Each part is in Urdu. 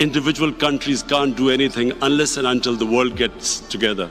individual countries can't do anything unless and until the world gets together.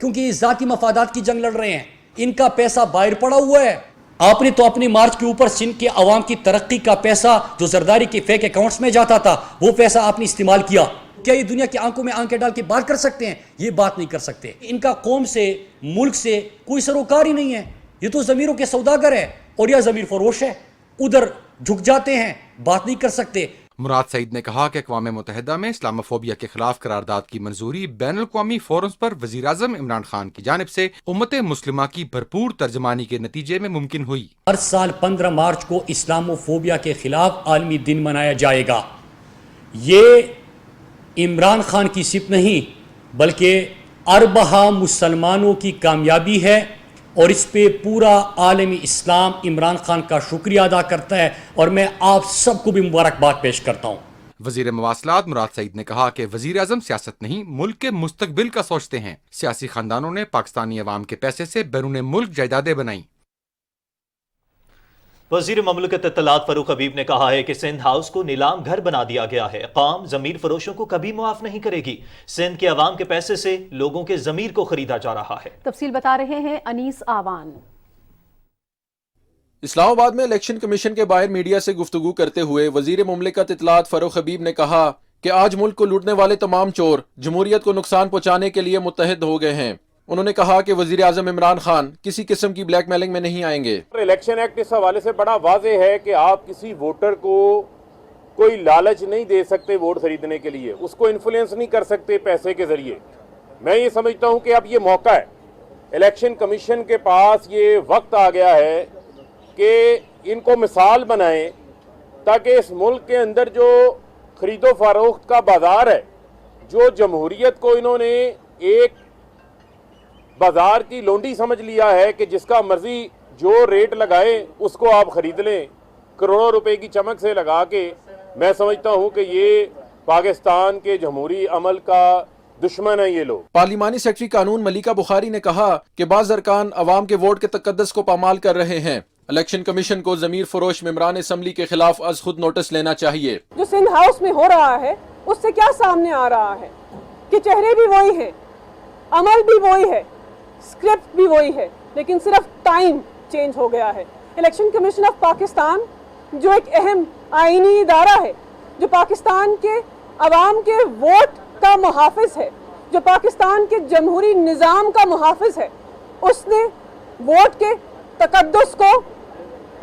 کیونکہ یہ ذاتی مفادات کی جنگ لڑ رہے ہیں. ان کا پیسہ باہر پڑا ہوا ہے. آپ نے تو اپنی مارچ کے اوپر سندھ کے عوام کی ترقی کا پیسہ جو زرداری کے فیک اکاؤنٹس میں جاتا تھا وہ پیسہ آپ نے استعمال کیا. کیا یہ دنیا کی آنکھوں میں آنکھیں ڈال کے بات کر سکتے ہیں؟ یہ بات نہیں کر سکتے. ان کا قوم سے ملک سے کوئی سروکار ہی نہیں ہے. یہ تو ضمیروں کے سوداگر ہے اور یہ ضمیر فروش ہے. ادھر جھک جاتے ہیں, بات نہیں کر سکتے. مراد سعید نے کہا کہ اقوام متحدہ میں اسلاموفوبیا کے خلاف قرارداد کی منظوری بین الاقوامی فورمز پر وزیر اعظم عمران خان کی جانب سے امت مسلمہ کی بھرپور ترجمانی کے نتیجے میں ممکن ہوئی. ہر سال 15 مارچ کو اسلاموفوبیا کے خلاف عالمی دن منایا جائے گا. یہ عمران خان کی صرف نہیں بلکہ اربہ مسلمانوں کی کامیابی ہے اور اس پہ پورا عالمی اسلام عمران خان کا شکریہ ادا کرتا ہے اور میں آپ سب کو بھی مبارکباد پیش کرتا ہوں. وزیر مواصلات مراد سعید نے کہا کہ وزیر اعظم سیاست نہیں ملک کے مستقبل کا سوچتے ہیں. سیاسی خاندانوں نے پاکستانی عوام کے پیسے سے بیرون ملک جائیدادیں بنائیں. وزیر مملکت اطلاعات فاروق حبیب نے کہا ہے کہ سندھ ہاؤس کو نیلام گھر بنا دیا گیا ہے. قوم ضمیر فروشوں کو کبھی معاف نہیں کرے گی. سندھ کے عوام کے پیسے سے لوگوں کے ضمیر کو خریدا جا رہا ہے. تفصیل بتا رہے ہیں انیس آوان. اسلام آباد میں الیکشن کمیشن کے باہر میڈیا سے گفتگو کرتے ہوئے وزیر مملکت اطلاعات فاروق حبیب نے کہا کہ آج ملک کو لوٹنے والے تمام چور جمہوریت کو نقصان پہنچانے کے لیے متحد ہو گئے ہیں. انہوں نے کہا کہ وزیر اعظم عمران خان کسی قسم کی بلیک میلنگ میں نہیں آئیں گے. الیکشن ایکٹ اس حوالے سے بڑا واضح ہے کہ آپ کسی ووٹر کو کوئی لالچ نہیں دے سکتے ووٹ خریدنے کے لیے, اس کو انفلوئنس نہیں کر سکتے پیسے کے ذریعے. میں یہ سمجھتا ہوں کہ اب یہ موقع ہے, الیکشن کمیشن کے پاس یہ وقت آ گیا ہے کہ ان کو مثال بنائیں تاکہ اس ملک کے اندر جو خرید و فروخت کا بازار ہے, جو جمہوریت کو انہوں نے ایک بازار کی لونڈی سمجھ لیا ہے کہ جس کا مرضی جو ریٹ لگائے اس کو آپ خرید لیں کروڑوں روپے کی چمک سے لگا کے, میں سمجھتا ہوں کہ یہ پاکستان کے جمہوری عمل کا دشمن ہے یہ لوگ. پارلیمانی سیکرٹری قانون ملیکہ بخاری نے کہا کہ بعض ارکان عوام کے ووٹ کے تقدس کو پامال کر رہے ہیں. الیکشن کمیشن کو ضمیر فروش ممبران اسمبلی کے خلاف از خود نوٹس لینا چاہیے. جو سندھ ہاؤس میں ہو رہا ہے اس سے کیا سامنے آ رہا ہے کہ چہرے بھی وہی ہیں, عمل بھی وہی ہے, اسکرپٹ بھی وہی ہے, لیکن صرف ٹائم چینج ہو گیا ہے. الیکشن کمیشن آف پاکستان جو ایک اہم آئینی ادارہ ہے, جو پاکستان کے عوام کے ووٹ کا محافظ ہے, جو پاکستان کے جمہوری نظام کا محافظ ہے, اس نے ووٹ کے تقدس کو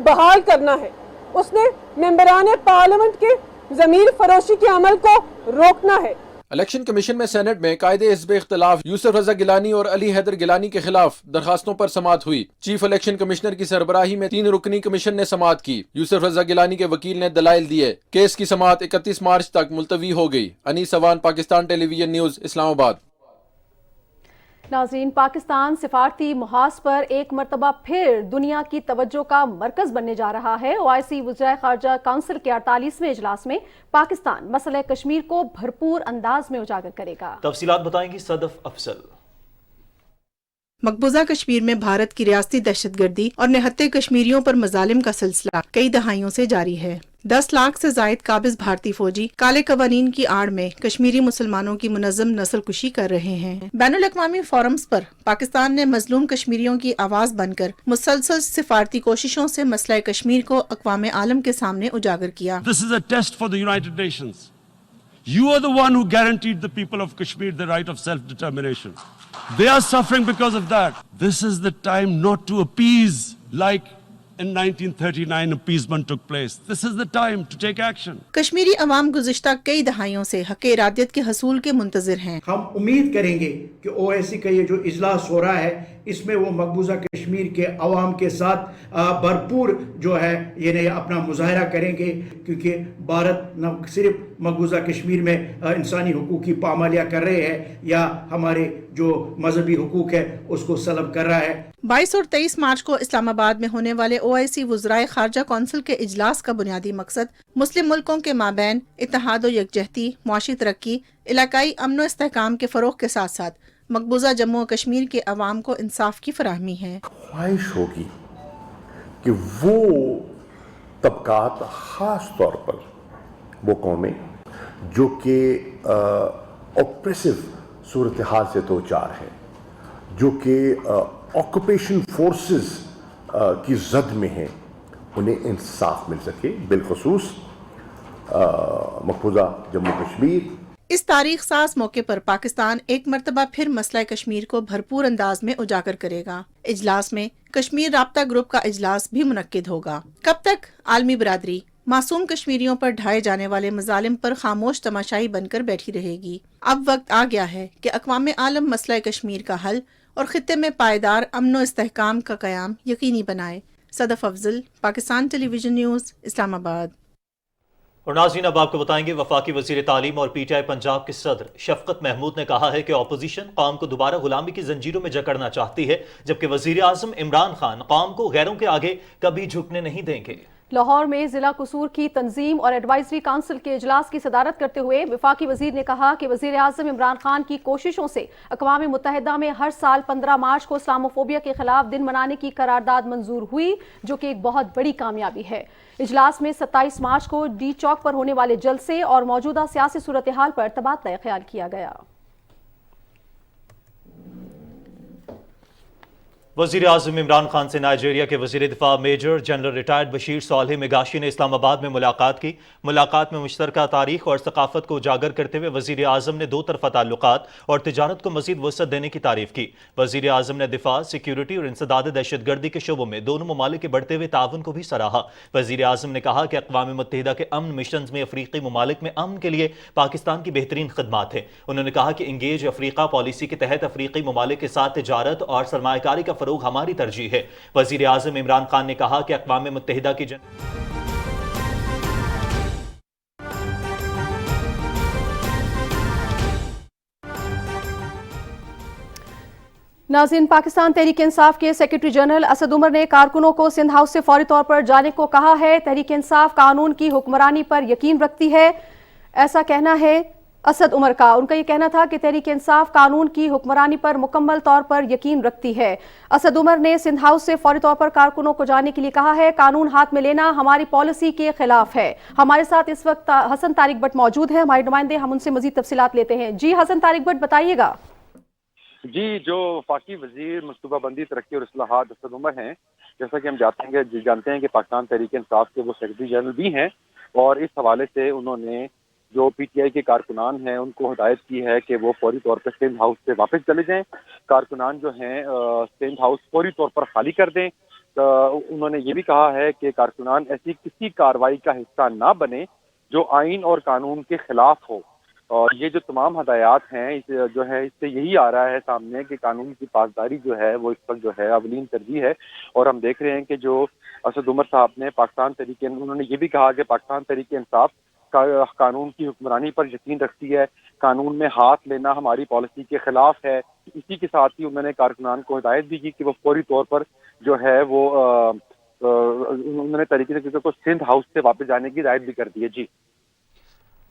بحال کرنا ہے. اس نے ممبران پارلیمنٹ کے ضمیر فروشی کے عمل کو روکنا ہے. الیکشن کمیشن میں سینٹ میں قائد حزب اختلاف یوسف رضا گیلانی اور علی حیدر گیلانی کے خلاف درخواستوں پر سماعت ہوئی. چیف الیکشن کمشنر کی سربراہی میں 3 رکنی کمیشن نے سماعت کی. یوسف رضا گیلانی کے وکیل نے دلائل دیے. کیس کی سماعت 31 مارچ تک ملتوی ہو گئی. انیس اوان, پاکستان ٹیلی ویژن نیوز, اسلام آباد. ناظرین, پاکستان سفارتی محاذ پر ایک مرتبہ پھر دنیا کی توجہ کا مرکز بننے جا رہا ہے. OIC وزرائے خارجہ کونسل کے 48ویں اجلاس میں پاکستان مسئلہ کشمیر کو بھرپور انداز میں اجاگر کرے گا. تفصیلات بتائیں گی صدف افضل. مقبوضہ کشمیر میں بھارت کی ریاستی دہشت گردی اور نہتے کشمیریوں پر مظالم کا سلسلہ کئی دہائیوں سے جاری ہے. 10 لاکھ سے زائد قابض بھارتی فوجی کالے قوانین کی آڑ میں کشمیری مسلمانوں کی منظم نسل کشی کر رہے ہیں. بین الاقوامی فورمز پر پاکستان نے مظلوم کشمیریوں کی آواز بن کر مسلسل سفارتی کوششوں سے مسئلہ کشمیر کو اقوام عالم کے سامنے اجاگر کیا. This is a test for the United Nations. You are the one who guaranteed the people of Kashmir the right of self-determination. They are suffering because of that. This is the time not to appease like in 1939 appeasement took place. This is the time to take action. Kashmiri عوام گزشتہ کئی دہائیوں سے حق ارادیت کے حصول کے منتظر ہیں. ہم امید کریں گے کہ OIC کا یہ جو اجلاس ہو رہا ہے اس میں وہ مقبوضہ کشمیر کے عوام کے ساتھ بھرپور جو ہے یہ اپنا مظاہرہ کریں گے, کیونکہ بھارت نہ صرف مقبوضہ کشمیر میں انسانی حقوق کی پامالیاں کر رہے ہیں یا ہمارے جو مذہبی حقوق ہے اس کو سلب کر رہا ہے. 22 اور 23 مارچ کو اسلام آباد میں ہونے والے OIC وزرائے خارجہ کونسل کے اجلاس کا بنیادی مقصد مسلم ملکوں کے مابین اتحاد و یکجہتی, معاشی ترقی, علاقائی امن و استحکام کے فروغ کے ساتھ ساتھ مقبوضہ جموں و کشمیر کے عوام کو انصاف کی فراہمی ہے. خواہش ہوگی کہ وہ طبقات, خاص طور پر وہ قومیں جو کہ اوپریسو صورتحال سے دوچار ہیں, جو کہ آکوپیشن فورسز کی زد میں ہیں انہیں انصاف مل سکے، بالخصوص مقبوضہ جموں کشمیر۔ اس تاریخ ساز موقع پر پاکستان ایک مرتبہ پھر مسئلہ کشمیر کو بھرپور انداز میں اجاگر کرے گا۔ اجلاس میں کشمیر رابطہ گروپ کا اجلاس بھی منعقد ہوگا۔ کب تک عالمی برادری معصوم کشمیریوں پر ڈھائے جانے والے مظالم پر خاموش تماشائی بن کر بیٹھی رہے گی؟ اب وقت آ گیا ہے کہ اقوام عالم مسئلہ کشمیر کا حل اور خطے میں پائیدار امن و استحکام کا قیام یقینی بنائے۔ صدف افضل، پاکستان ٹیلی ویژن نیوز، اسلام آباد۔ اور ناظرین، اب آپ کو بتائیں گے وفاقی وزیر تعلیم اور پی ٹی آئی پنجاب کے صدر شفقت محمود نے کہا ہے کہ اپوزیشن قوم کو دوبارہ غلامی کی زنجیروں میں جکڑنا چاہتی ہے، جبکہ وزیر اعظم عمران خان قوم کو غیروں کے آگے کبھی جھکنے نہیں دیں گے۔ لاہور میں ضلع قصور کی تنظیم اور ایڈوائزری کونسل کے اجلاس کی صدارت کرتے ہوئے وفاقی وزیر نے کہا کہ وزیر اعظم عمران خان کی کوششوں سے اقوام متحدہ میں ہر سال 15 مارچ کو اسلاموفوبیا کے خلاف دن منانے کی قرارداد منظور ہوئی، جو کہ ایک بہت بڑی کامیابی ہے۔ اجلاس میں 27 مارچ کو ڈی چوک پر ہونے والے جلسے اور موجودہ سیاسی صورتحال پر تبادلہ خیال کیا گیا۔ وزیر اعظم عمران خان سے نائجیریا کے وزیر دفاع میجر جنرل ریٹائرڈ بشیر صالح میگاشی نے اسلام آباد میں ملاقات کی۔ ملاقات میں مشترکہ تاریخ اور ثقافت کو اجاگر کرتے ہوئے وزیر اعظم نے دو طرفہ تعلقات اور تجارت کو مزید وسعت دینے کی تعریف کی۔ وزیر اعظم نے دفاع، سیکیورٹی اور انسداد دہشت گردی کے شعبوں میں دونوں ممالک کے بڑھتے ہوئے تعاون کو بھی سراہا۔ وزیر اعظم نے کہا کہ اقوام متحدہ کے امن مشنز میں افریقی ممالک میں امن کے لیے پاکستان کی بہترین خدمات ہیں۔ انہوں نے کہا کہ انگیج افریقہ پالیسی کے تحت افریقی ممالک کے ساتھ تجارت اور سرمایہ کاری کا فروغ ہماری ترجیح ہے۔ وزیر اعظم عمران خان نے کہا کہ اقوام متحدہ کی ناظرین، پاکستان تحریک انصاف کے سیکرٹری جنرل اسد عمر نے کارکنوں کو سندھ ہاؤس سے فوری طور پر جانے کو کہا ہے۔ تحریک انصاف قانون کی حکمرانی پر یقین رکھتی ہے، ایسا کہنا ہے اسد عمر کا۔ ان کا یہ کہنا تھا کہ تحریک انصاف قانون کی حکمرانی پر مکمل طور پر یقین رکھتی ہے۔ اسد عمر نے سندھ ہاؤس سے فوری طور پر کارکنوں کو جانے کے لیے کہا ہے، قانون ہاتھ میں لینا ہماری پالیسی کے خلاف ہے۔ ہمارے ساتھ اس وقت حسن طارق بٹ موجود ہیں، ہمارے نمائندے، ہم ان سے مزید تفصیلات لیتے ہیں۔ جی حسن طارق بٹ، بتائیے گا۔ جی، جو وفاقی وزیر منصوبہ بندی، ترقی اور اصلاحات اسد عمر ہیں، جیسا کہ ہم جانتے ہیں کہ پاکستان تحریک انصاف کے وہ سیکرٹری جنرل بھی ہیں، اور اس حوالے سے انہوں نے جو پی ٹی آئی کے کارکنان ہیں ان کو ہدایت کی ہے کہ وہ فوری طور پر سندھ ہاؤس سے واپس چلے جائیں۔ کارکنان جو ہیں سندھ ہاؤس فوری طور پر خالی کر دیں۔ انہوں نے یہ بھی کہا ہے کہ کارکنان ایسی کسی کارروائی کا حصہ نہ بنے جو آئین اور قانون کے خلاف ہو، اور یہ جو تمام ہدایات ہیں جو ہے اس سے یہی آ رہا ہے سامنے کہ قانون کی پاسداری جو ہے وہ اس وقت جو ہے اولین ترجیح ہے۔ اور ہم دیکھ رہے ہیں کہ جو اسد عمر صاحب نے انہوں نے یہ بھی کہا کہ پاکستان تحریک انصاف قانون کی حکمرانی پر یقین رکھتی ہے، قانون میں ہاتھ لینا ہماری پالیسی کے خلاف ہے۔ اسی کے ساتھ ہی انہوں نے کارکنان کو ہدایت بھی کی کہ وہ فوری طور پر جو ہے وہ انہوں نے تحریک انصاف کو سندھ ہاؤس سے واپس جانے کی ہدایت بھی کر دی ہے۔ جی،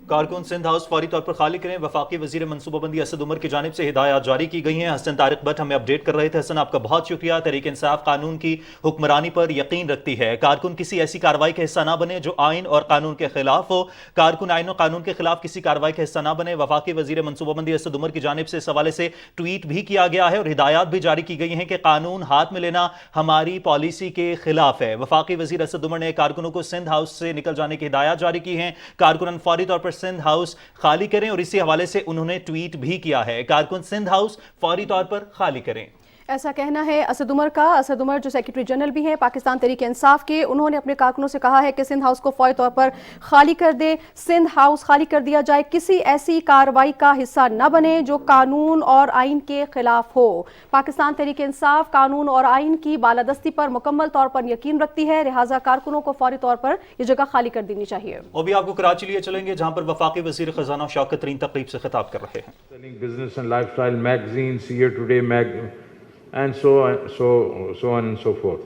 کارکن سندھ ہاؤس فوری طور پر خالی کریں۔ وفاقی وزیر منصوبہ بندی اسد عمر کی جانب سے ہدایات جاری کی گئی ہیں۔ حسن طارق بٹ ہمیں اپڈیٹ کر رہے تھے۔ حسن، آپ کا بہت شکریہ۔ تحریک انصاف قانون کی حکمرانی پر یقین رکھتی ہے، کارکن کسی ایسی کارروائی کا حصہ نہ بنے جو آئین اور قانون کے خلاف ہو، کارکن آئین اور قانون کے خلاف کسی کارروائی کا حصہ نہ بنے۔ وفاقی وزیر منصوبہ بندی اسد عمر کی جانب سے اس حوالے سے ٹویٹ بھی کیا گیا ہے اور ہدایات بھی جاری کی گئی ہیں کہ قانون ہاتھ میں لینا ہماری پالیسی کے خلاف ہے۔ وفاقی وزیر اسد عمر نے کارکنوں کو سندھ ہاؤس سے نکل جانے کی ہدایات جاری کی ہیں۔ کارکنان فوری طور پر سندھ ہاؤس خالی کریں، اور اسی حوالے سے انہوں نے ٹویٹ بھی کیا ہے، کارکن سندھ ہاؤس فوری طور پر خالی کریں۔ ایسا کہنا ہے اسد عمر کا۔ اسد عمر جو سیکرٹری جنرل بھی ہیں پاکستان تحریک انصاف کے، انہوں نے اپنے کارکنوں سے کہا ہے کہ سندھ ہاؤس کو فوری طور پر خالی کر دیں، سندھ ہاؤس خالی کر دیا جائے، کسی ایسی کارروائی کا حصہ نہ بنے جو قانون اور آئین کے خلاف ہو۔ پاکستان تحریک انصاف قانون اور آئین کی بالادستی پر مکمل طور پر یقین رکھتی ہے، لہٰذا کارکنوں کو فوری طور پر یہ جگہ خالی کر دینی چاہیے۔ اور بھی آپ کو کراچی لیے چلیں گے، جہاں پر وفاقی وزیر خزانہ شوکت ترین تقریب سے خطاب کر رہے ہیں۔ Business and lifestyle magazines, Year Today and so on and so forth.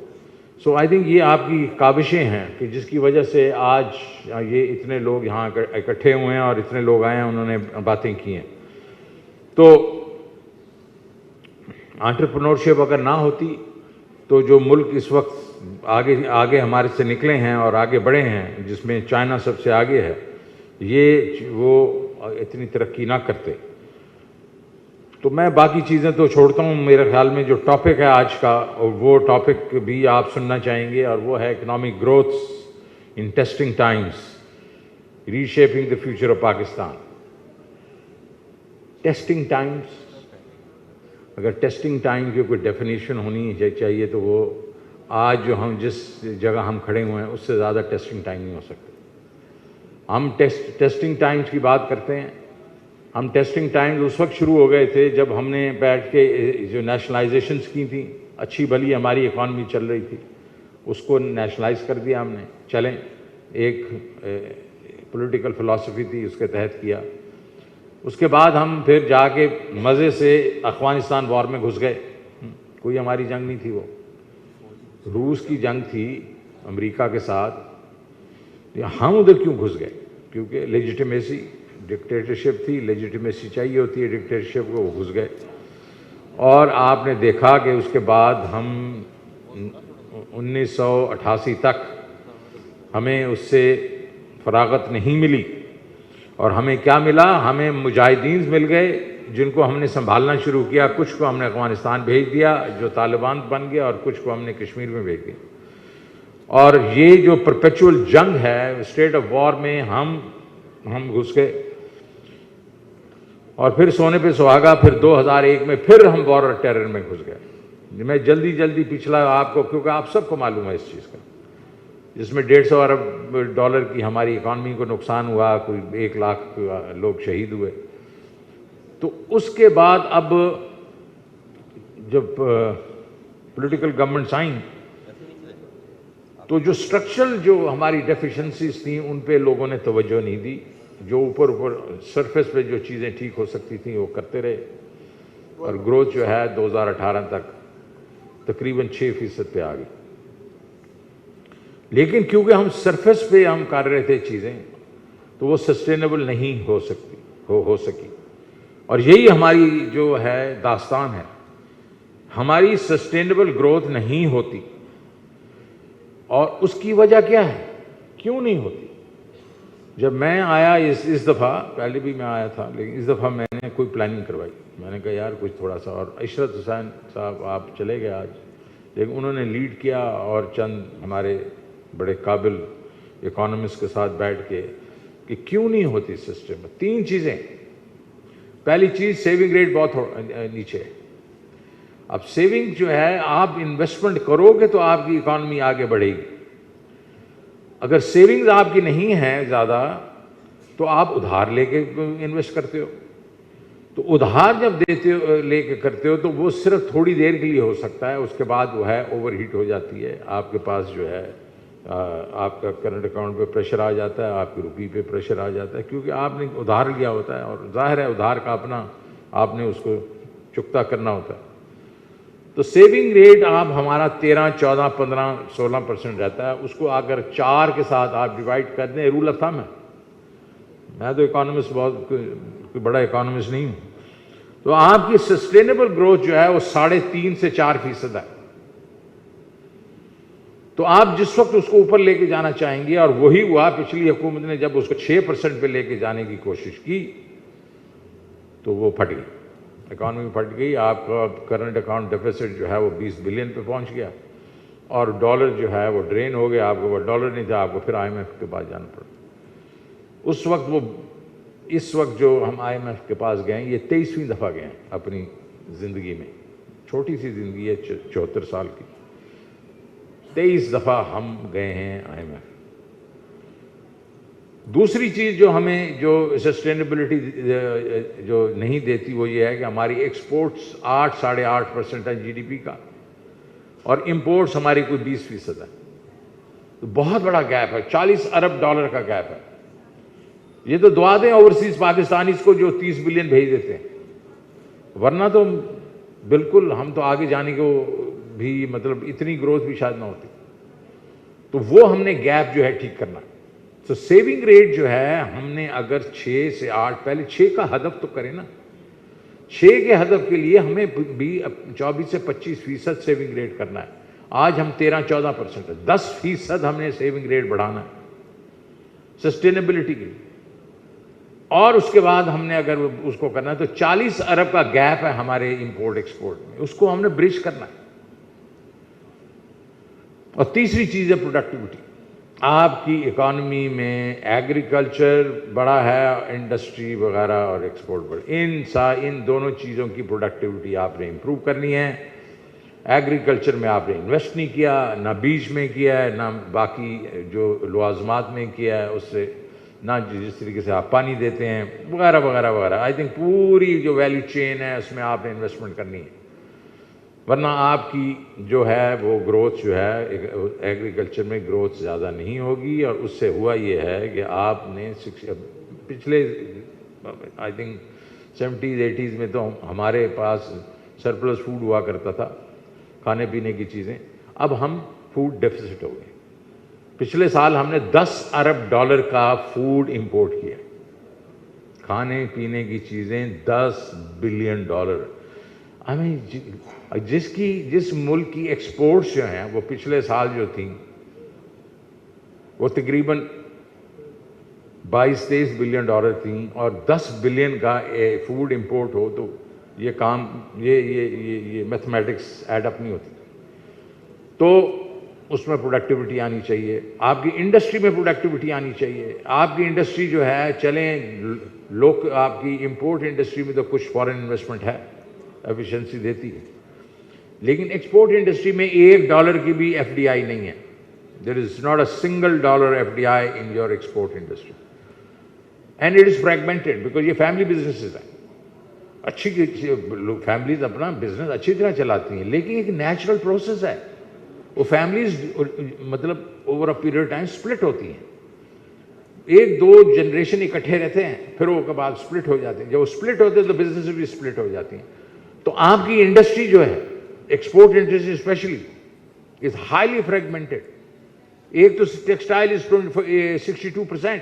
So I think یہ آپ کی کاوشیں ہیں کہ جس کی وجہ سے آج یہ اتنے لوگ یہاں اکٹھے ہوئے ہیں اور اتنے لوگ آئے ہیں، انہوں نے باتیں کی ہیں۔ تو انٹرپرنورشپ اگر نہ ہوتی تو جو ملک اس وقت آگے ہمارے سے نکلے ہیں اور آگے بڑھے ہیں، جس میں چائنا سب سے آگے ہے، وہ اتنی ترقی نہ کرتے۔ تو میں باقی چیزیں تو چھوڑتا ہوں. میرے خیال میں جو ٹاپک ہے آج کا وہ ٹاپک بھی آپ سننا چاہیں گے, اور وہ ہے economic growth in testing times, reshaping the future of Pakistan. Testing times, اگر ٹیسٹنگ ٹائم کی کوئی ڈیفینیشن ہونی چاہیے تو وہ آج جو ہم جس جگہ ہم کھڑے ہوئے ہیں اس سے زیادہ ٹیسٹنگ ٹائم نہیں ہو سکتے. ہم ٹیسٹنگ ٹائمز کی بات کرتے ہیں. ہم ٹیسٹنگ ٹائمز اس وقت شروع ہو گئے تھے جب ہم نے بیٹھ کے جو نیشنلائزیشنز کی تھیں, اچھی بھلی ہماری اکانومی چل رہی تھی, اس کو نیشنلائز کر دیا ہم نے. چلیں, ایک پولیٹیکل فلسفی تھی, اس کے تحت کیا. اس کے بعد ہم پھر جا کے مزے سے افغانستان وار میں گھس گئے. کوئی ہماری جنگ نہیں تھی, وہ روس کی جنگ تھی امریکہ کے ساتھ. ہم ادھر کیوں گھس گئے؟ کیونکہ لیجیٹیمیسی, ڈکٹیٹرشپ تھی, لیجیٹیمیسی چاہیے ہوتی ہے ڈکٹیٹرشپ کو, وہ گھس گئے. اور آپ نے دیکھا کہ اس کے بعد ہم 1988 تک ہمیں اس سے فراغت نہیں ملی. اور ہمیں کیا ملا؟ ہمیں مجاہدین مل گئے جن کو ہم نے سنبھالنا شروع کیا. کچھ کو ہم نے افغانستان بھیج دیا جو طالبان بن گیا, اور کچھ کو ہم نے کشمیر میں بھیج دیا. اور یہ جو پرپیچول جنگ ہے, اسٹیٹ آف وار میں ہم گھس گئے. اور پھر سونے پہ سہاگا, پھر 2001 میں پھر ہم وار اور ٹیرر میں گھس گئے. میں جلدی پچھلا آپ کو, کیونکہ آپ سب کو معلوم ہے اس چیز کا, جس میں $150 ارب کی ہماری اکانومی کو نقصان ہوا, کوئی 1 لاکھ لوگ شہید ہوئے. تو اس کے بعد اب جب پولیٹیکل گورنمنٹس آئیں تو جو اسٹرکچرل جو ہماری ڈیفیشنسیز تھیں ان پہ لوگوں نے توجہ نہیں دی. جو اوپر سرفیس پہ جو چیزیں ٹھیک ہو سکتی تھیں وہ کرتے رہے, اور گروتھ جو ہے 2018 تک تقریباً 6% پہ آ گئی. لیکن کیونکہ ہم سرفیس پہ ہم کر رہے تھے چیزیں, تو وہ سسٹینیبل نہیں ہو سکی. اور یہی ہماری جو ہے داستان ہے. ہماری سسٹینیبل گروتھ نہیں ہوتی. اور اس کی وجہ کیا ہے, کیوں نہیں ہوتی؟ جب میں آیا اس دفعہ, پہلے بھی میں آیا تھا, لیکن اس دفعہ میں نے کوئی پلاننگ کروائی. میں نے کہا یار کچھ تھوڑا سا, اور عشرت حسین صاحب آپ چلے گئے آج, لیکن انہوں نے لیڈ کیا, اور چند ہمارے بڑے قابل اکانومسٹ کے ساتھ بیٹھ کے کہ کیوں نہیں ہوتی سسٹم میں. 3 چیزیں. پہلی چیز, سیونگ ریٹ بہت نیچے ہے. اب سیونگ جو ہے, آپ انویسٹمنٹ کرو گے تو آپ کی اکانومی آگے بڑھے گی. اگر سیونگز آپ کی نہیں ہے زیادہ تو آپ ادھار لے کے انویسٹ کرتے ہو. تو ادھار جب دیتے ہو, لے کے کرتے ہو, تو وہ صرف تھوڑی دیر کے لیے ہو سکتا ہے. اس کے بعد وہ ہے اوور ہیٹ ہو جاتی ہے. آپ کے پاس جو ہے آپ کا کرنٹ اکاؤنٹ پہ پریشر آ جاتا ہے, آپ کی روپی پہ پریشر آ جاتا ہے, کیونکہ آپ نے ادھار لیا ہوتا ہے. اور ظاہر ہے ادھار کا اپنا آپ نے اس کو چکتا کرنا ہوتا ہے. تو سیونگ ریٹ آپ ہمارا 13, 14, 15, 16% رہتا ہے. اس کو اگر 4 کے ساتھ آپ ڈیوائڈ کر دیں, رول آف تھم ہے. میں تو اکانومسٹ بہت کوئی بڑا اکانومسٹ نہیں ہوں. تو آپ کی سسٹینیبل گروتھ جو ہے وہ 3.5 سے 4% ہے. تو آپ جس وقت اس کو اوپر لے کے جانا چاہیں گے, اور وہی ہوا پچھلی حکومت نے جب اس کو 6% پہ لے کے جانے کی کوشش کی تو وہ پھٹ گئی, اکانومی پھٹ گئی. آپ کا کرنٹ اکاؤنٹ ڈیفیسٹ جو ہے وہ 20 بلین پہ پہنچ گیا, اور ڈالر جو ہے وہ ڈرین ہو گیا. آپ کو وہ ڈالر نہیں تھا, آپ کو پھر IMF کے پاس جانا پڑا. اس وقت جو ہم IMF کے پاس گئے, یہ 23ویں دفعہ گئے ہیں اپنی زندگی میں. چھوٹی سی زندگی ہے 74 سال کی, 23 دفعہ ہم گئے ہیں IMF. دوسری چیز جو ہمیں جو سسٹینیبلٹی جو نہیں دیتی وہ یہ ہے کہ ہماری ایکسپورٹس 8-8.5% ہے GDP کا, اور امپورٹس ہماری کوئی 20% ہے. تو بہت بڑا گیپ ہے, $40 ارب کا گیپ ہے. یہ تو دعا دیں اوورسیز پاکستانیز کو جو 30 بلین بھیج دیتے ہیں, ورنہ تو بالکل ہم تو آگے جانے کو بھی مطلب اتنی گروتھ بھی شاید نہ ہوتی. تو وہ ہم نے گیپ جو ہے ٹھیک کرنا. تو سیونگ ریٹ جو ہے ہم نے اگر 6 سے 8, پہلے 6 کا ہدف تو کریں نا. 6 کے ہدف کے لیے ہمیں بھی 24 سے 25% سیونگ ریٹ کرنا ہے. آج ہم 13-14% ہے, 10% ہم نے سیونگ ریٹ بڑھانا ہے سسٹینیبلٹی کے لیے. اور اس کے بعد ہم نے اگر اس کو کرنا ہے تو 40 ارب کا گیپ ہے ہمارے امپورٹ ایکسپورٹ میں، اس کو ہم نے برج کرنا ہے. اور تیسری چیز ہے پروڈکٹیوٹی. آپ کی اکانومی میں ایگریکلچر بڑا ہے، انڈسٹری وغیرہ اور ایکسپورٹ بڑا، ان دونوں چیزوں کی پروڈکٹیوٹی آپ نے امپروو کرنی ہے. ایگریکلچر میں آپ نے انویسٹ نہیں کیا، نہ بیج میں کیا ہے، نہ باقی جو لوازمات میں کیا ہے، اس سے نہ جس طریقے سے آپ پانی دیتے ہیں وغیرہ وغیرہ وغیرہ. آئی تھنک پوری جو ویلیو چین ہے اس میں آپ نے انویسٹمنٹ کرنی ہے، ورنہ آپ کی جو ہے وہ گروتھ جو ہے ایگریکلچر میں گروتھ زیادہ نہیں ہوگی. اور اس سے ہوا یہ ہے کہ آپ نے پچھلے آئی تھنک 70s 80s میں تو ہمارے پاس سرپلس فوڈ ہوا کرتا تھا، کھانے پینے کی چیزیں. اب ہم فوڈ ڈیفیسٹ ہو گئے. پچھلے سال ہم نے $10 ارب کا فوڈ امپورٹ کیا، کھانے پینے کی چیزیں $10 بلین. جس ملک کی ایکسپورٹس جو ہیں وہ پچھلے سال جو تھیں وہ تقریباً $22-23 بلین تھیں، اور $10 بلین کا فوڈ امپورٹ ہو تو یہ کام یہ میتھمیٹکس ایڈ اپ نہیں ہوتی. تو اس میں پروڈکٹیوٹی آنی چاہیے، آپ کی انڈسٹری میں پروڈکٹیوٹی آنی چاہیے. آپ کی انڈسٹری جو ہے چلیں لوگ، آپ کی امپورٹ انڈسٹری میں تو کچھ فارن انویسٹمنٹ ہے، ایفیشنسی دیتی ہے، لیکن ایکسپورٹ انڈسٹری میں $1 کی بھی ایف ڈی آئی نہیں ہے. There is not a single dollar F D I in your export industry, and it is fragmented because یہ فیملی بزنسز ہیں. اچھی فیملیز اپنا بزنس اچھی طرح چلاتی ہیں، لیکن ایک نیچرل پروسیس ہے. وہ فیملیز مطلب over a period time split ہوتی ہیں، 1-2 جنریشن اکٹھے رہتے ہیں، پھر وہ کے بعد سپلٹ ہو جاتے ہیں. جب وہ سپلٹ ہوتے ہیں تو بزنس بھی سپلٹ ہو جاتی ہیں. تو آپ کی انڈسٹری جو ہے export industry especially is highly fragmented. ایک تو ٹیکسٹائل از 62%.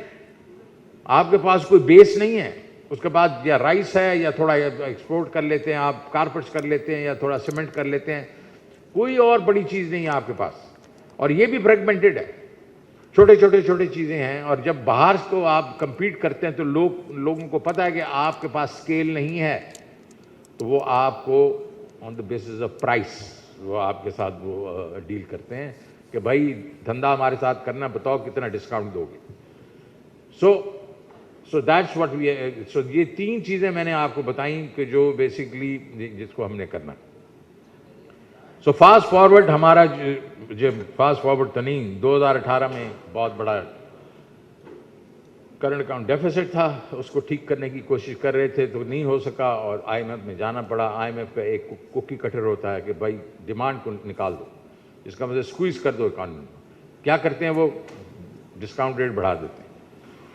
آپ کے پاس کوئی بیس نہیں ہے. اس کے بعد یا رائس ہے یا تھوڑا ایکسپورٹ کر لیتے ہیں آپ، کارپیٹس کر لیتے ہیں یا تھوڑا سیمنٹ کر لیتے ہیں، کوئی اور بڑی چیز نہیں ہے آپ کے پاس. اور یہ بھی فریگمنٹڈ ہے، چھوٹے چیزیں ہیں. اور جب باہر کو آپ کمپیٹ کرتے ہیں تو لوگوں کو پتہ ہے کہ آپ کے پاس اسکیل نہیں ہے، تو وہ آپ کو آن دا بیسس آف پرائس وہ آپ کے ساتھ وہ ڈیل کرتے ہیں کہ بھائی دھندا ہمارے ساتھ کرنا، بتاؤ کتنا ڈسکاؤنٹ دو گے. So that's what we. سو یہ 3 چیزیں میں نے آپ کو بتائیں کہ جو بیسکلی جس کو ہم نے کرنا. سو فاسٹ فارورڈ ہمارا جو فاسٹ فارورڈ تنین 2018 میں بہت بڑا کرنٹ اکاؤنٹ ڈیفیسٹ تھا، اس کو ٹھیک کرنے کی کوشش کر رہے تھے تو نہیں ہو سکا، اور آئی ایم ایف میں جانا پڑا. آئی ایم ایف کا ایک کوکی کٹر ہوتا ہے کہ بھائی ڈیمانڈ کو نکال دو، اس کا مطلب سکویز کر دو اکانومی. کیا کرتے ہیں وہ ڈسکاؤنٹ ریٹ بڑھا دیتے ہیں،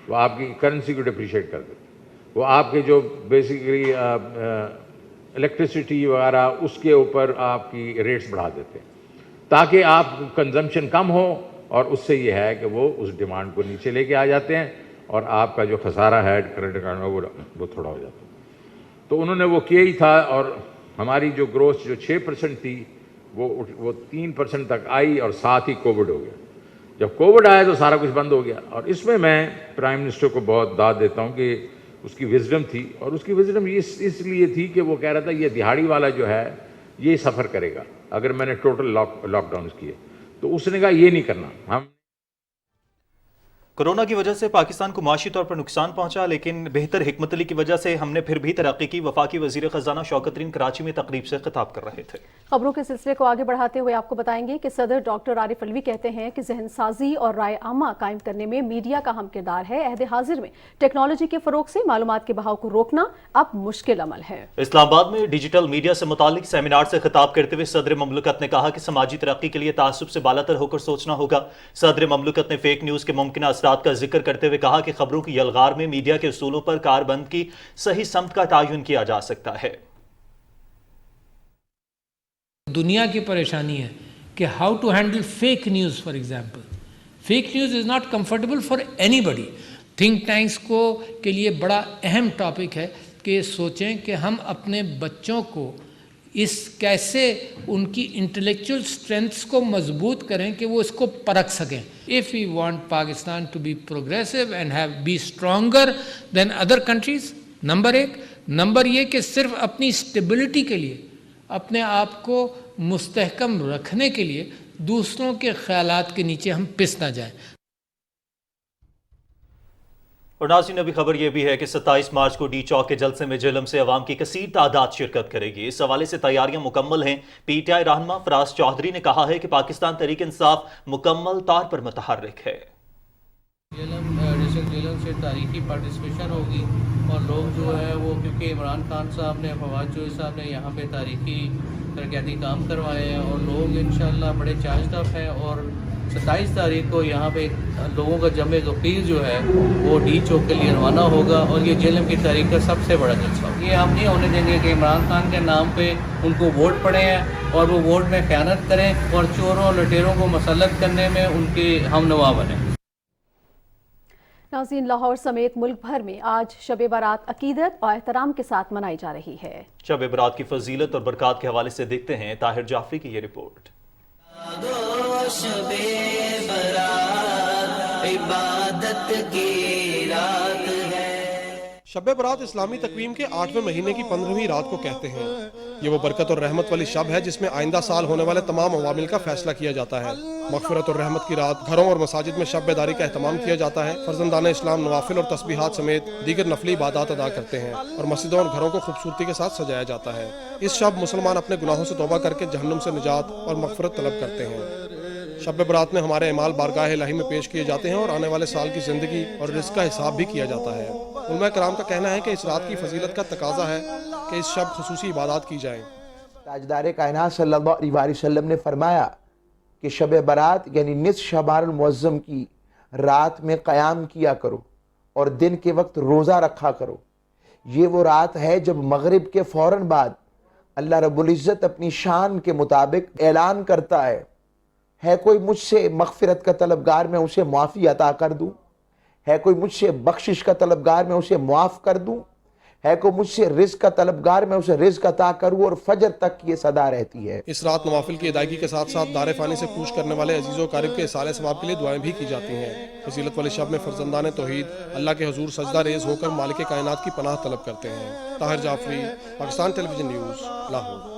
وہ آپ کی کرنسی کو ڈپریشیٹ کر دیتے ہیں، وہ آپ کے جو بیسیکلی الیکٹریسٹی وغیرہ اس کے اوپر آپ کی ریٹس بڑھا دیتے ہیں تاکہ آپ کنزمپشن کم ہو، اور اس سے یہ ہے کہ وہ اس ڈیمانڈ کو نیچے لے کے آ جاتے ہیں اور آپ کا جو خسارہ ہے کرنٹ اکاؤنٹ میں وہ تھوڑا ہو جاتا ہے. تو انہوں نے وہ کیا ہی تھا، اور ہماری جو گروتھ جو 6% تھی وہ 3% تک آئی، اور ساتھ ہی کووڈ ہو گیا. جب کووڈ آیا تو سارا کچھ بند ہو گیا. اور اس میں پرائم منسٹر کو بہت داد دیتا ہوں کہ اس کی وزڈم تھی، اور اس کی وزڈم اس لیے تھی کہ وہ کہہ رہا تھا یہ دہاڑی والا جو ہے یہ سفر کرے گا اگر میں نے ٹوٹل لاک ڈاؤنز کیے. تو اس نے کہا یہ نہیں کرنا. ہم کورونا کی وجہ سے پاکستان کو معاشی طور پر نقصان پہنچا، لیکن بہتر حکمت عملی کی وجہ سے ہم نے پھر بھی ترقی کی. وفاقی وزیر خزانہ شوکت ترین کراچی میں تقریب سے خطاب کر رہے تھے. خبروں کے سلسلے کو آگے بڑھاتے ہوئے آپ کو بتائیں گے کہ صدر ڈاکٹر عارف علوی کہتے ہیں کہ ذہن سازی اور رائے عامہ قائم کرنے میں میڈیا کا اہم کردار ہے. عہد حاضر میں ٹیکنالوجی کے فروغ سے معلومات کے بہاؤ کو روکنا اب مشکل عمل ہے. اسلام آباد میں ڈیجیٹل میڈیا سے متعلق سیمینار سے خطاب کرتے ہوئے صدر مملکت نے کہا کہ سماجی ترقی کے لیے تعصب سے بالاتر ہو کر سوچنا ہوگا. صدر مملکت نے فیک نیوز کے ممکنہ اثرات کا ذکر کرتے ہوئے کہا کہ خبروں کی یلغار میں میڈیا کے اصولوں پر کاربند کی صحیح سمت کا تعین کیا جا سکتا ہے. دنیا کی پریشانی ہے کہ how to handle fake news. For example fake news is not comfortable for anybody. Think tanks کو کے لیے بڑا اہم ٹاپک ہے کہ سوچیں کہ ہم اپنے بچوں کو اس کیسے ان کی انٹلیکچوئل اسٹرینتھس کو مضبوط کریں کہ وہ اس کو پرکھ سکیں. If we want Pakistan to be progressive and have be stronger than other countries, number ایک. نمبر یہ کہ صرف اپنی اسٹیبلٹی کے لیے، اپنے آپ کو مستحکم رکھنے کے لیے دوسروں کے خیالات کے نیچے ہم پس نہ جائیں. اور ناظرین ابھی خبر یہ بھی ہے کہ 27 مارچ کو ڈی چوک کے جلسے میں جہلم سے عوام کی کثیر تعداد شرکت کرے گی. اس حوالے سے تیاریاں مکمل ہیں. پی ٹی آئی رہنما فراز چودھری نے کہا ہے کہ پاکستان تحریک انصاف مکمل طور پر متحرک ہے. ڈسٹرکٹ جہلم سے تاریخی پارٹیسپیشن ہوگی اور لوگ جو ہے وہ، کیونکہ عمران خان صاحب نے، فواد چوہدری صاحب نے یہاں پہ تاریخی ترقیاتی کام کروائے ہیں اور لوگ انشاءاللہ بڑے چارجڈ اپ ہیں. اور 27 تاریخ کو یہاں پہ لوگوں کا جمع غفیر جو ہے وہ ڈی چوک کے لیے روانہ ہوگا اور یہ جہلم کی تاریخ کا سب سے بڑا جلسہ ہوگا. یہ ہم نہیں ہونے دیں گے کہ عمران خان کے نام پہ ان کو ووٹ پڑے ہیں اور وہ ووٹ میں خیانت کریں اور چوروں لٹیروں کو مسلط کرنے میں ان کے ہم نوا بنیں. ناظرین، لاہور سمیت ملک بھر میں آج شب برات عقیدت اور احترام کے ساتھ منائی جا رہی ہے. شب برات کی فضیلت اور برکات کے حوالے سے دیکھتے ہیں طاہر جعفری کی یہ رپورٹ. شب برات عبادت کی رات ہے. شب برات اسلامی تقویم کے 8ویں مہینے کی 15ویں رات کو کہتے ہیں. یہ وہ برکت اور رحمت والی شب ہے جس میں آئندہ سال ہونے والے تمام عوامل کا فیصلہ کیا جاتا ہے. مغفرت اور رحمت کی رات گھروں اور مساجد میں شب بیداری کا اہتمام کیا جاتا ہے. فرزندان اسلام نوافل اور تسبیحات سمیت دیگر نفلی عبادات ادا کرتے ہیں اور مسجدوں اور گھروں کو خوبصورتی کے ساتھ سجایا جاتا ہے. اس شب مسلمان اپنے گناہوں سے توبہ کر کے جہنم سے نجات اور مغفرت طلب کرتے ہیں. شب برات میں ہمارے اعمال بارگاہ الہی میں پیش کیے جاتے ہیں اور آنے والے سال کی زندگی اور رزق کا حساب بھی کیا جاتا ہے. علماء کرام کا کہنا ہے کہ اس رات کی فضیلت کا تقاضا ہے کہ اس شب خصوصی عبادات کی جائیں. تاجدار کائنات صلی اللہ علیہ وسلم نے فرمایا کہ شب برات یعنی نصف شعبان المعظم کی رات میں قیام کیا کرو اور دن کے وقت روزہ رکھا کرو. یہ وہ رات ہے جب مغرب کے فوراً بعد اللہ رب العزت اپنی شان کے مطابق اعلان کرتا ہے کوئی مجھ سے مغفرت کا طلبگار میں اسے معافی عطا کر دوں، ہے کوئی مجھ سے بخشش کا طلبگار میں اسے معاف کر دوں، ہے کوئی مجھ سے رزق کا طلبگار میں اسے رزق عطا کروں، اور فجر تک یہ صدا رہتی ہے. اس رات نوافل کی ادائیگی کے ساتھ ساتھ دار فانی سے کوچ کرنے والے عزیز و قارب کے اصالہ ثواب کے لیے دعائیں بھی کی جاتی ہیں. فضیلت والی شب میں فرزندان توحید اللہ کے حضور سجدہ ریز ہو کر مالک کائنات کی پناہ طلب کرتے ہیں. طاہر جعفری، پاکستان ٹیلی ویژن نیوز، لاہور.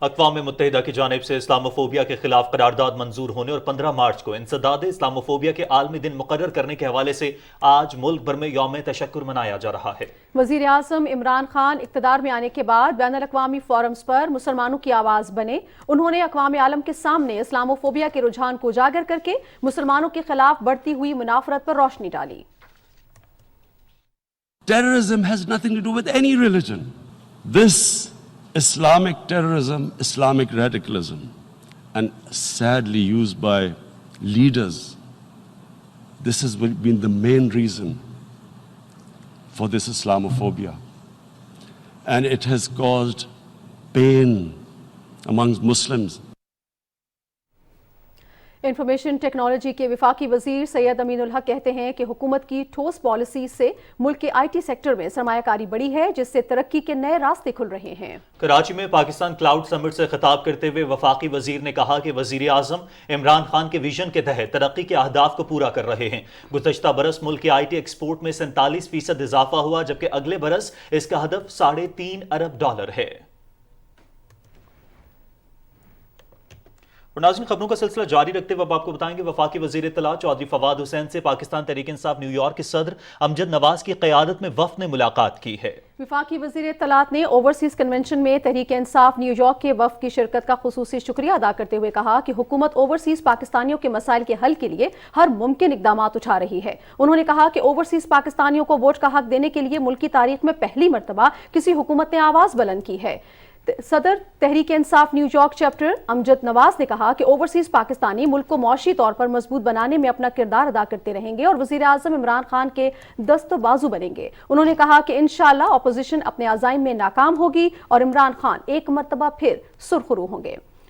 اقوام متحدہ کی جانب سے اسلاموفوبیا کے خلاف قرارداد منظور ہونے اور 15 مارچ کو انسداد اسلاموفوبیا کے عالمی دن مقرر کرنے کے حوالے سے آج ملک بھر میں یوم تشکر منایا جا رہا ہے. وزیر اعظم عمران خان اقتدار میں آنے کے بعد بین الاقوامی فورمز پر مسلمانوں کی آواز بنے. انہوں نے اقوام عالم کے سامنے اسلاموفوبیا کے رجحان کو اجاگر کر کے مسلمانوں کے خلاف بڑھتی ہوئی منافرت پر روشنی ڈالی. Terrorism has nothing to do with any religion. This Islamic terrorism, Islamic radicalism, and sadly used by leaders, this has been the main reason for this Islamophobia. And it has caused pain amongst Muslims. Information technology کے وفاقی وزیر سید امین الحق کہتے ہیں کہ حکومت کی ٹھوس پالیسی سے ملک کے آئی ٹی سیکٹر میں سرمایہ کاری بڑھی ہے جس سے ترقی کے نئے راستے کھل رہے ہیں. کراچی میں پاکستان کلاؤڈ سمٹ سے خطاب کرتے ہوئے وفاقی وزیر نے کہا کہ وزیر اعظم عمران خان کے ویژن کے تحت ترقی کے اہداف کو پورا کر رہے ہیں. گزشتہ برس ملک کے آئی ٹی ایکسپورٹ میں 47% اضافہ ہوا جبکہ اگلے برس اس کا ہدف $3.5 ارب ہے. اور ناظرین خبروں کا سلسلہ جاری رکھتے ہوئے اب آپ کو بتائیں گے وفاقی وزیر اطلاع چودھری فواد حسین سے پاکستان تحریک انصاف نیو یارک کے صدر امجد نواز کی قیادت میں وفد نے ملاقات کی ہے. وفاقی وزیر اطلاعات نے اوورسیز کنونشن میں تحریک انصاف نیو یارک کے وفد کی شرکت کا خصوصی شکریہ ادا کرتے ہوئے کہا کہ حکومت اوورسیز پاکستانیوں کے مسائل کے حل کے لیے ہر ممکن اقدامات اٹھا رہی ہے. انہوں نے کہا کہ اوورسیز پاکستانیوں کو ووٹ کا حق دینے کے لیے ملکی تاریخ میں پہلی مرتبہ کسی حکومت نے آواز بلند کی ہے. صدر Tehreek Insaf new York chapter امجد نواز نے کہا کہ اوورسیز پاکستانی ملک کو معاشی طور پر مضبوط بنانے میں اپنا کردار ادا کرتے رہیں گے اور وزیر اعظم عمران خان کے دست و بازو بنیں گے. انہوں نے کہا کہ انشاءاللہ اپوزیشن اپنے عزائم میں ناکام ہوگی اور عمران خان ایک مرتبہ پھر سرخرو ہوں گے.